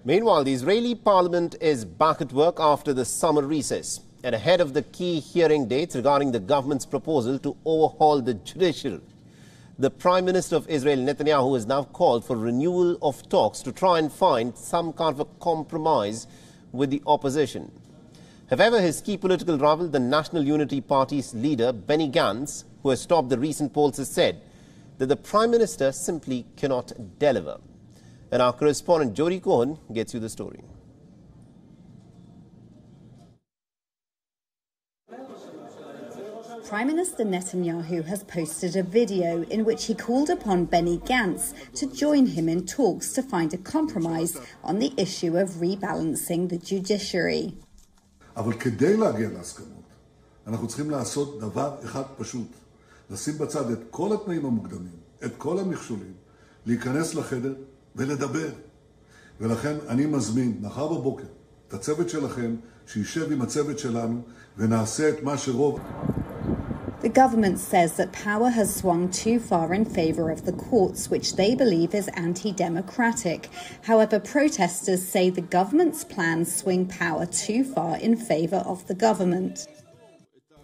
Meanwhile, the Israeli parliament is back at work after the summer recess and ahead of the key hearing dates regarding the government's proposal to overhaul the judiciary. The Prime Minister of Israel, Netanyahu, has now called for renewal of talks to try and find some kind of a compromise with the opposition. However, his key political rival, the National Unity Party's leader, Benny Gantz, who has topped the recent polls, has said that the Prime Minister simply cannot deliver. And our correspondent Jody Cohen gets you the story. Prime Minister Netanyahu has posted a video in which he called upon Benny Gantz to join him in talks to find a compromise on the issue of rebalancing the judiciary. אבל כדי להגיע להסכמות, אנחנו צריכים לעשות דבר אחד פשוט, לשים בצד את כל התנאים המוקדמים, את כל המכשולים, להיכנס לחדר ולדבר. ולכן אני מזמין מחר בבוקר את הצוות שלכם שישב עם הצוות שלנו ונעשה את מה שרוב. The government says that power has swung too far in favour of the courts, which they believe is anti-democratic. However, protesters say the government's plans swing power too far in favour of the government.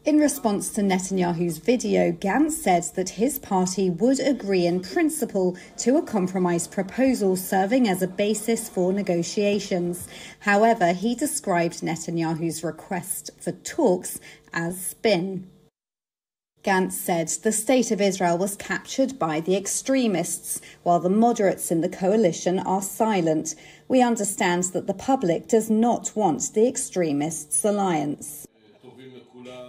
In response to Netanyahu's video, Gantz said that his party would agree in principle to a compromise proposal serving as a basis for negotiations. However, he described Netanyahu's request for talks as spin. Gantz said the state of Israel was captured by the extremists, while the moderates in the coalition are silent. We understand that the public does not want the extremists' alliance.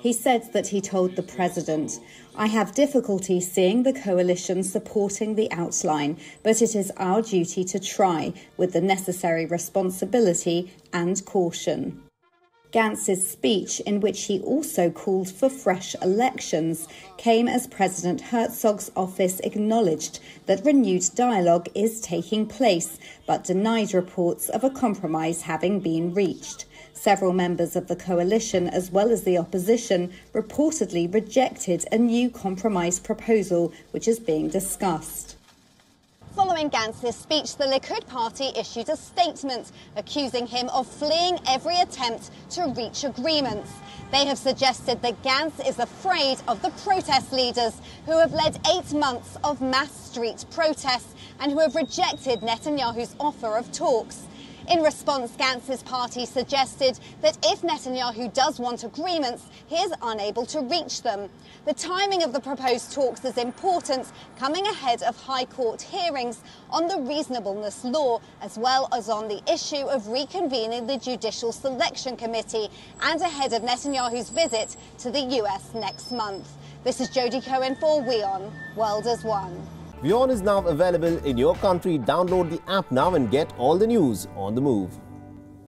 He said that he told the president, "I have difficulty seeing the coalition supporting the outline, but it is our duty to try with the necessary responsibility and caution." Gantz's speech, in which he also called for fresh elections, came as President Herzog's office acknowledged that renewed dialogue is taking place, but denied reports of a compromise having been reached. Several members of the coalition, as well as the opposition, reportedly rejected a new compromise proposal, which is being discussed. Following Gantz's speech, the Likud party issued a statement accusing him of fleeing every attempt to reach agreements. They have suggested that Gantz is afraid of the protest leaders who have led 8 months of mass street protests and who have rejected Netanyahu's offer of talks. In response, Gantz's party suggested that if Netanyahu does want agreements, he is unable to reach them. The timing of the proposed talks is important, coming ahead of High Court hearings on the reasonableness law, as well as on the issue of reconvening the Judicial Selection Committee, and ahead of Netanyahu's visit to the US next month. This is Jody Cohen for WION, World as One. WION is now available in your country. Download the app now and get all the news on the move.